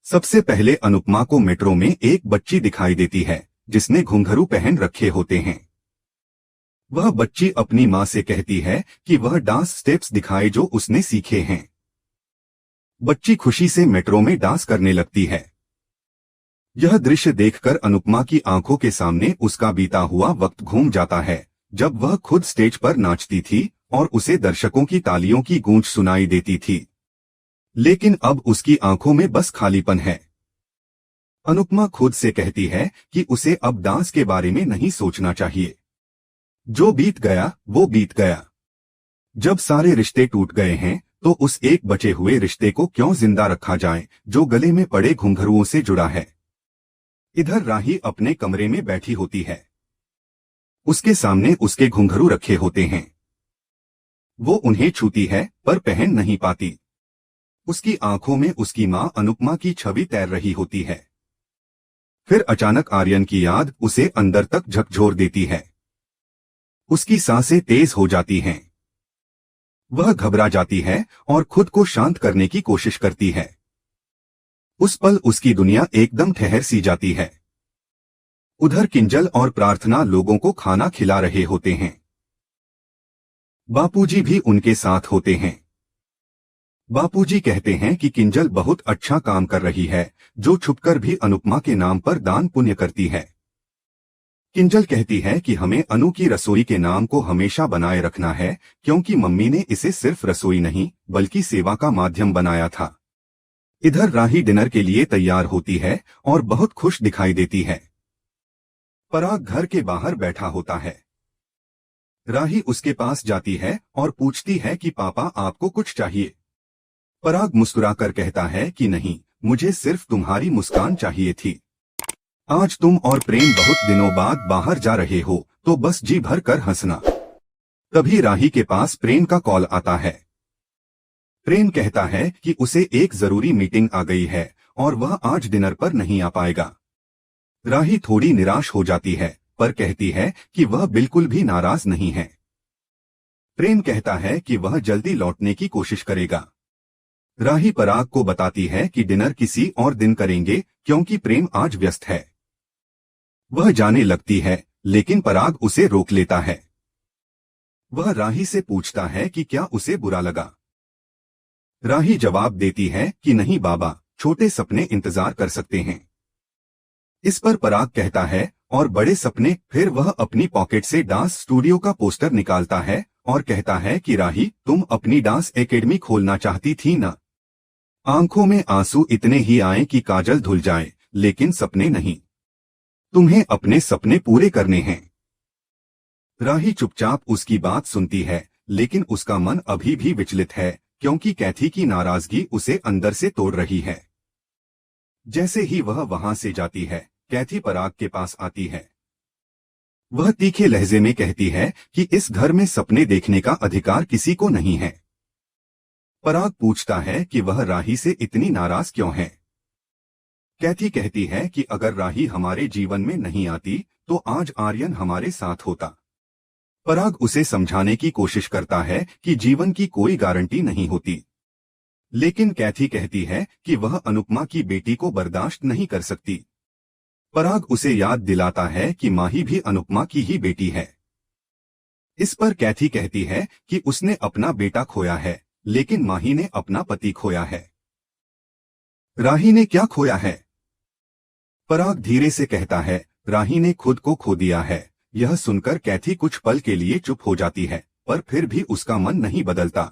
सबसे पहले अनुपमा को मेट्रो में एक बच्ची दिखाई देती है जिसने घुंघरू पहन रखे होते हैं। वह बच्ची अपनी माँ से कहती है कि वह डांस स्टेप्स दिखाए जो उसने सीखे हैं। बच्ची खुशी से मेट्रो में डांस करने लगती है। यह दृश्य देखकर अनुपमा की आंखों के सामने उसका बीता हुआ वक्त घूम जाता है, जब वह खुद स्टेज पर नाचती थी और उसे दर्शकों की तालियों की गूंज सुनाई देती थी। लेकिन अब उसकी आंखों में बस खालीपन है। अनुपमा खुद से कहती है कि उसे अब डांस के बारे में नहीं सोचना चाहिए। जो बीत गया वो बीत गया। जब सारे रिश्ते टूट गए हैं तो उस एक बचे हुए रिश्ते को क्यों जिंदा रखा जाए जो गले में पड़े घुंघरुओं से जुड़ा है। इधर राही अपने कमरे में बैठी होती है। उसके सामने उसके घुंघरू रखे होते हैं। वो उन्हें छूती है पर पहन नहीं पाती। उसकी आंखों में उसकी मां अनुपमा की छवि तैर रही होती है। फिर अचानक आर्यन की याद उसे अंदर तक झकझोर देती है। उसकी सांसें तेज हो जाती हैं। वह घबरा जाती है और खुद को शांत करने की कोशिश करती है। उस पल उसकी दुनिया एकदम ठहर सी जाती है। उधर किंजल और प्रार्थना लोगों को खाना खिला रहे होते हैं। बापूजी भी उनके साथ होते हैं। बापूजी कहते हैं कि किंजल बहुत अच्छा काम कर रही है, जो छुपकर भी अनुपमा के नाम पर दान पुण्य करती है। किंजल कहती है कि हमें अनु की रसोई के नाम को हमेशा बनाए रखना है, क्योंकि मम्मी ने इसे सिर्फ रसोई नहीं बल्कि सेवा का माध्यम बनाया था। इधर राही डिनर के लिए तैयार होती है और बहुत खुश दिखाई देती है। पराग घर के बाहर बैठा होता है। राही उसके पास जाती है और पूछती है कि पापा आपको कुछ चाहिए। पराग मुस्कुराकर कहता है कि नहीं, मुझे सिर्फ तुम्हारी मुस्कान चाहिए थी। आज तुम और प्रेम बहुत दिनों बाद बाहर जा रहे हो तो बस जी भर कर हंसना। तभी राही के पास प्रेम का कॉल आता है। प्रेम कहता है कि उसे एक जरूरी मीटिंग आ गई है और वह आज डिनर पर नहीं आ पाएगा। राही थोड़ी निराश हो जाती है पर कहती है कि वह बिल्कुल भी नाराज नहीं है। प्रेम कहता है कि वह जल्दी लौटने की कोशिश करेगा। राही पराग को बताती है कि डिनर किसी और दिन करेंगे क्योंकि प्रेम आज व्यस्त है। वह जाने लगती है लेकिन पराग उसे रोक लेता है। वह राही से पूछता है कि क्या उसे बुरा लगा। राही जवाब देती है कि नहीं बाबा, छोटे सपने इंतजार कर सकते हैं। इस पर पराग कहता है और बड़े सपने। फिर वह अपनी पॉकेट से डांस स्टूडियो का पोस्टर निकालता है और कहता है कि राही, तुम अपनी डांस एकेडमी खोलना चाहती थी ना। आंखों में आंसू इतने ही आए कि काजल धुल जाए, लेकिन सपने नहीं। तुम्हें अपने सपने पूरे करने हैं। राही चुपचाप उसकी बात सुनती है, लेकिन उसका मन अभी भी विचलित है क्योंकि कैथी की नाराजगी उसे अंदर से तोड़ रही है। जैसे ही वह वहां से जाती है, कैथी पराग के पास आती है। वह तीखे लहजे में कहती है कि इस घर में सपने देखने का अधिकार किसी को नहीं है। पराग पूछता है कि वह राही से इतनी नाराज क्यों है। कैथी कहती है कि अगर राही हमारे जीवन में नहीं आती तो आज आर्यन हमारे साथ होता। पराग उसे समझाने की कोशिश करता है कि जीवन की कोई गारंटी नहीं होती, लेकिन कैथी कहती है कि वह अनुपमा की बेटी को बर्दाश्त नहीं कर सकती। पराग उसे याद दिलाता है कि माही भी अनुपमा की ही बेटी है। इस पर कैथी कहती है कि उसने अपना बेटा खोया है, लेकिन माही ने अपना पति खोया है। राही ने क्या खोया है? पराग धीरे से कहता है, राही ने खुद को खो दिया है। यह सुनकर कैथी कुछ पल के लिए चुप हो जाती है, पर फिर भी उसका मन नहीं बदलता।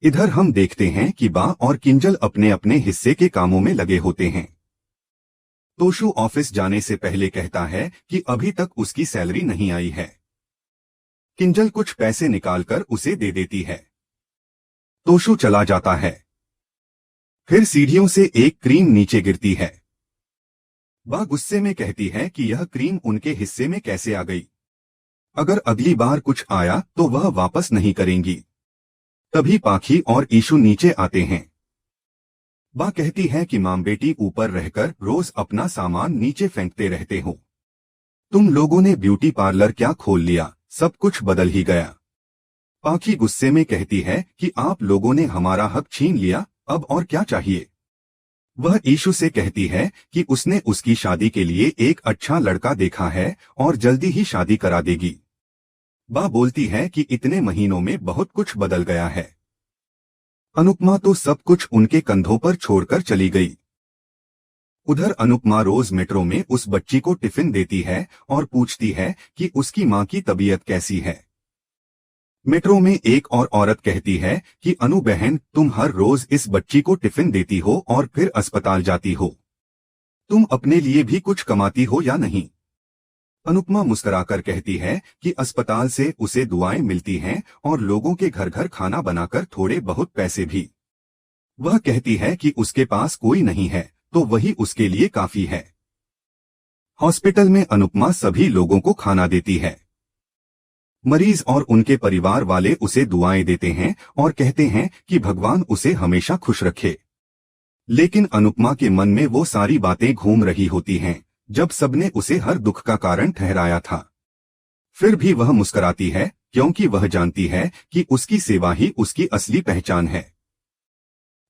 इधर हम देखते हैं कि बा और किंजल अपने अपने हिस्से के कामों में लगे होते हैं। तोशु ऑफिस जाने से पहले कहता है कि अभी तक उसकी सैलरी नहीं आई है। किंजल कुछ पैसे निकालकर उसे दे देती है। तोशु चला जाता है। फिर सीढ़ियों से एक क्रीम नीचे गिरती है। बा गुस्से में कहती है कि यह क्रीम उनके हिस्से में कैसे आ गई। अगर अगली बार कुछ आया तो वह वापस नहीं करेंगी। तभी पाखी और ईशु नीचे आते हैं। बा कहती है कि मां बेटी ऊपर रहकर रोज अपना सामान नीचे फेंकते रहते हो। तुम लोगों ने ब्यूटी पार्लर क्या खोल लिया, सब कुछ बदल ही गया। पाखी गुस्से में कहती है कि आप लोगों ने हमारा हक छीन लिया, अब और क्या चाहिए। वह ईशु से कहती है कि उसने उसकी शादी के लिए एक अच्छा लड़का देखा है और जल्दी ही शादी करा देगी। बा बोलती है कि इतने महीनों में बहुत कुछ बदल गया है। अनुपमा तो सब कुछ उनके कंधों पर छोड़कर चली गई। उधर अनुपमा रोज मेट्रो में उस बच्ची को टिफिन देती है और पूछती है कि उसकी माँ की तबीयत कैसी है। मेट्रो में एक और औरत कहती है कि अनु बहन, तुम हर रोज इस बच्ची को टिफिन देती हो और फिर अस्पताल जाती हो। तुम अपने लिए भी कुछ कमाती हो या नहीं? अनुपमा मुस्कुराकर कहती है कि अस्पताल से उसे दुआएं मिलती हैं और लोगों के घर घर खाना बनाकर थोड़े बहुत पैसे भी। वह कहती है कि उसके पास कोई नहीं है तो वही उसके लिए काफी है। हॉस्पिटल में अनुपमा सभी लोगों को खाना देती है। मरीज और उनके परिवार वाले उसे दुआएं देते हैं और कहते हैं कि भगवान उसे हमेशा खुश रखे। लेकिन अनुपमा के मन में वो सारी बातें घूम रही होती हैं जब सबने उसे हर दुख का कारण ठहराया था। फिर भी वह मुस्कुराती है क्योंकि वह जानती है कि उसकी सेवा ही उसकी असली पहचान है।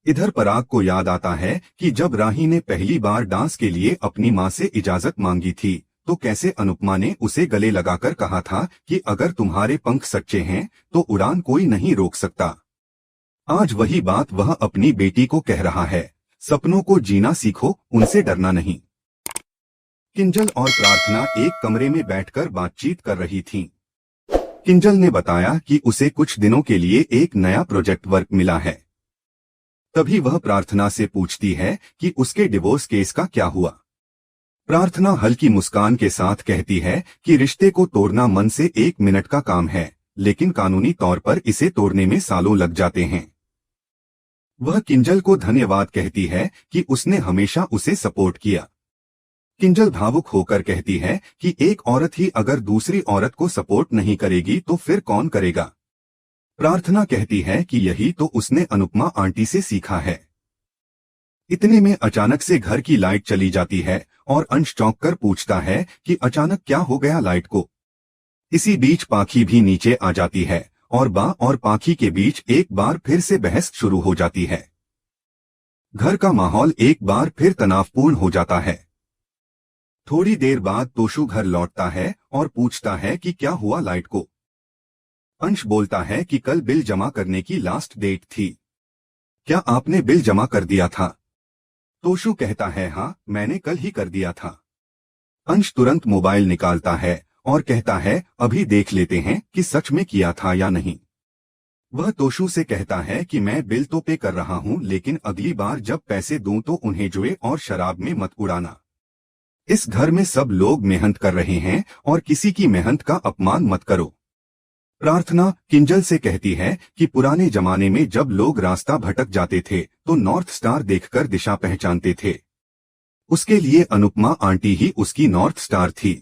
इधर पराग को याद आता है कि जब राही ने पहली बार डांस के लिए अपनी माँ से इजाजत मांगी थी तो कैसे अनुपमा ने उसे गले लगाकर कहा था कि अगर तुम्हारे पंख सच्चे हैं तो उड़ान कोई नहीं रोक सकता। आज वही बात वह अपनी बेटी को कह रहा है, सपनों को जीना सीखो, उनसे डरना नहीं। किंजल और प्रार्थना एक कमरे में बैठकर बातचीत कर रही थीं। किंजल ने बताया कि उसे कुछ दिनों के लिए एक नया प्रोजेक्ट वर्क मिला है। तभी वह प्रार्थना से पूछती है कि उसके डिवोर्स केस का क्या हुआ। प्रार्थना हल्की मुस्कान के साथ कहती है कि रिश्ते को तोड़ना मन से 1 मिनट का काम है, लेकिन कानूनी तौर पर इसे तोड़ने में सालों लग जाते हैं। वह किंजल को धन्यवाद कहती है कि उसने हमेशा उसे सपोर्ट किया। किंजल भावुक होकर कहती है कि एक औरत ही अगर दूसरी औरत को सपोर्ट नहीं करेगी तो फिर कौन करेगा। प्रार्थना कहती है कि यही तो उसने अनुपमा आंटी से सीखा है। इतने में अचानक से घर की लाइट चली जाती है और अंश चौंक कर पूछता है कि अचानक क्या हो गया लाइट को। इसी बीच पाखी भी नीचे आ जाती है और बा और पाखी के बीच एक बार फिर से बहस शुरू हो जाती है। घर का माहौल एक बार फिर तनावपूर्ण हो जाता है। थोड़ी देर बाद तोशु घर लौटता है और पूछता है कि क्या हुआ लाइट को। अंश बोलता है कि कल बिल जमा करने की लास्ट डेट थी। क्या आपने बिल जमा कर दिया था? तोशु कहता है हाँ, मैंने कल ही कर दिया था। अंश तुरंत मोबाइल निकालता है और कहता है अभी देख लेते हैं कि सच में किया था या नहीं। वह तोशु से कहता है कि मैं बिल तो पे कर रहा हूँ, लेकिन अगली बार जब पैसे दूं तो उन्हें जुए और शराब में मत उड़ाना। इस घर में सब लोग मेहनत कर रहे हैं और किसी की मेहनत का अपमान मत करो। प्रार्थना किंजल से कहती है कि पुराने जमाने में जब लोग रास्ता भटक जाते थे तो नॉर्थ स्टार देखकर दिशा पहचानते थे। उसके लिए अनुपमा आंटी ही उसकी नॉर्थ स्टार थी।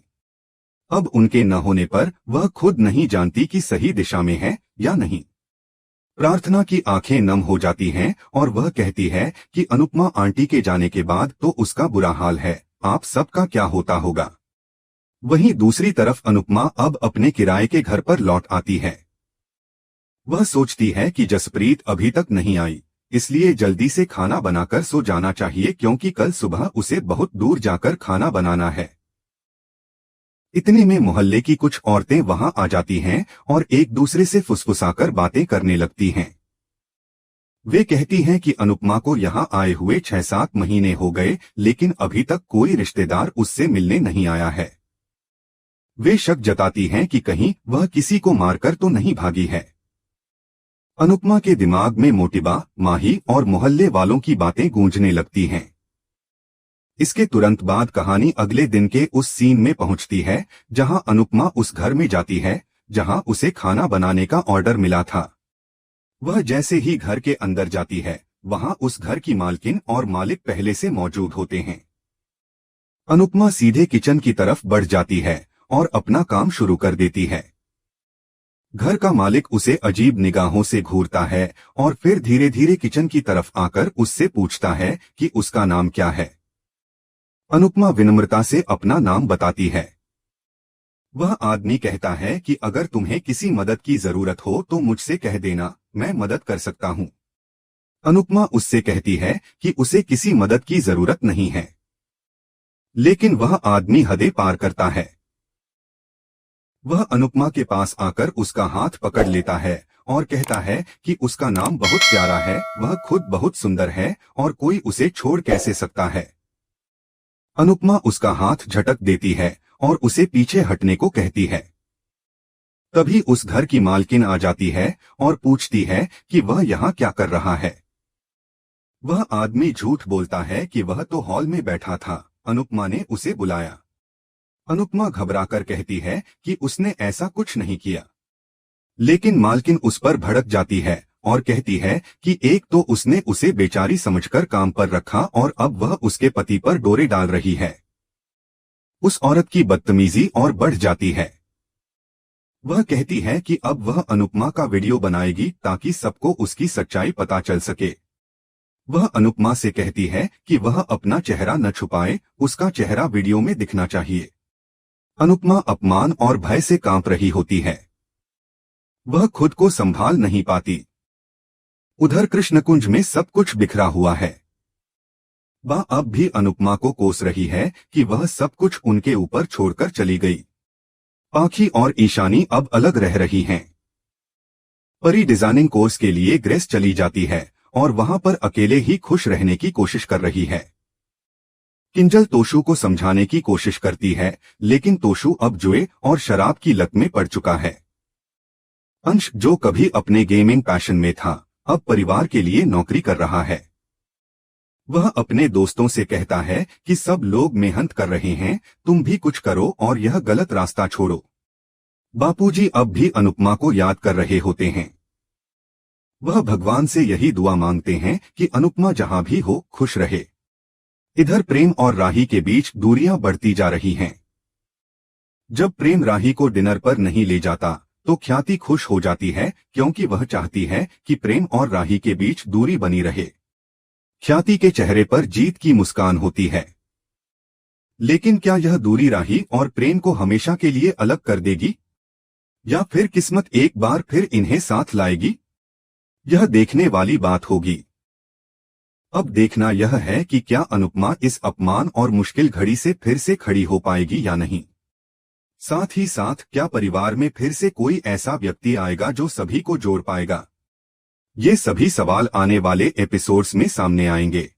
अब उनके न होने पर वह खुद नहीं जानती कि सही दिशा में है या नहीं। प्रार्थना की आंखें नम हो जाती हैं और वह कहती है कि अनुपमा आंटी के जाने के बाद तो उसका बुरा हाल है, आप सबका क्या होता होगा। वहीं दूसरी तरफ अनुपमा अब अपने किराए के घर पर लौट आती है। वह सोचती है कि जसप्रीत अभी तक नहीं आई, इसलिए जल्दी से खाना बनाकर सो जाना चाहिए क्योंकि कल सुबह उसे बहुत दूर जाकर खाना बनाना है। इतने में मोहल्ले की कुछ औरतें वहां आ जाती हैं और एक दूसरे से फुसफुसाकर बातें करने लगती हैं। वे कहती हैं कि अनुपमा को यहाँ आए हुए 6-7 महीने हो गए, लेकिन अभी तक कोई रिश्तेदार उससे मिलने नहीं आया है। वे शक जताती हैं कि कहीं वह किसी को मारकर तो नहीं भागी है। अनुपमा के दिमाग में मोटिबा, माही और मोहल्ले वालों की बातें गूंजने लगती हैं। इसके तुरंत बाद कहानी अगले दिन के उस सीन में पहुंचती है जहां अनुपमा उस घर में जाती है जहां उसे खाना बनाने का ऑर्डर मिला था। वह जैसे ही घर के अंदर जाती है वहां उस घर की मालकिन और मालिक पहले से मौजूद होते हैं। अनुपमा सीधे किचन की तरफ बढ़ जाती है और अपना काम शुरू कर देती है। घर का मालिक उसे अजीब निगाहों से घूरता है और फिर धीरे धीरे किचन की तरफ आकर उससे पूछता है कि उसका नाम क्या है। अनुपमा विनम्रता से अपना नाम बताती है। वह आदमी कहता है कि अगर तुम्हें किसी मदद की जरूरत हो तो मुझसे कह देना, मैं मदद कर सकता हूँ। अनुपमा उससे कहती है कि उसे किसी मदद की जरूरत नहीं है, लेकिन वह आदमी हदें पार करता है। वह अनुपमा के पास आकर उसका हाथ पकड़ लेता है और कहता है कि उसका नाम बहुत प्यारा है, वह खुद बहुत सुंदर है और कोई उसे छोड़ कैसे सकता है। अनुपमा उसका हाथ झटक देती है और उसे पीछे हटने को कहती है। तभी उस घर की मालकिन आ जाती है और पूछती है कि वह यहाँ क्या कर रहा है। वह आदमी झूठ बोलता है कि वह तो हॉल में बैठा था, अनुपमा ने उसे बुलाया। अनुपमा घबराकर कहती है कि उसने ऐसा कुछ नहीं किया, लेकिन मालकिन उस पर भड़क जाती है और कहती है कि एक तो उसने उसे बेचारी समझकर काम पर रखा और अब वह उसके पति पर डोरे डाल रही है। उस औरत की बदतमीजी और बढ़ जाती है। वह कहती है कि अब वह अनुपमा का वीडियो बनाएगी ताकि सबको उसकी सच्चाई पता चल सके। वह अनुपमा से कहती है कि वह अपना चेहरा न छुपाए, उसका चेहरा वीडियो में दिखना चाहिए। अनुपमा अपमान और भय से कांप रही होती है। वह खुद को संभाल नहीं पाती। उधर कृष्णकुंज में सब कुछ बिखरा हुआ है। वह अब भी अनुपमा को कोस रही है कि वह सब कुछ उनके ऊपर छोड़कर चली गई। पाखी और ईशानी अब अलग रह रही हैं। परी डिजाइनिंग कोर्स के लिए ग्रेस चली जाती है और वहां पर अकेले ही खुश रहने की कोशिश कर रही है। किंजल तोशु को समझाने की कोशिश करती है, लेकिन तोशु अब जुए और शराब की लत में पड़ चुका है। अंश, जो कभी अपने गेमिंग पैशन में था, अब परिवार के लिए नौकरी कर रहा है। वह अपने दोस्तों से कहता है कि सब लोग मेहनत कर रहे हैं, तुम भी कुछ करो और यह गलत रास्ता छोड़ो। बापूजी अब भी अनुपमा को याद कर रहे होते हैं। वह भगवान से यही दुआ मांगते हैं कि अनुपमा जहां भी हो खुश रहे। इधर प्रेम और राही के बीच दूरियां बढ़ती जा रही हैं। जब प्रेम राही को डिनर पर नहीं ले जाता तो ख्याति खुश हो जाती है, क्योंकि वह चाहती है कि प्रेम और राही के बीच दूरी बनी रहे। ख्याति के चेहरे पर जीत की मुस्कान होती है। लेकिन क्या यह दूरी राही और प्रेम को हमेशा के लिए अलग कर देगी, या फिर किस्मत एक बार फिर इन्हें साथ लाएगी? यह देखने वाली बात होगी। अब देखना यह है कि क्या अनुपमा इस अपमान और मुश्किल घड़ी से फिर से खड़ी हो पाएगी या नहीं। साथ ही साथ क्या परिवार में फिर से कोई ऐसा व्यक्ति आएगा जो सभी को जोड़ पाएगा। ये सभी सवाल आने वाले एपिसोड्स में सामने आएंगे।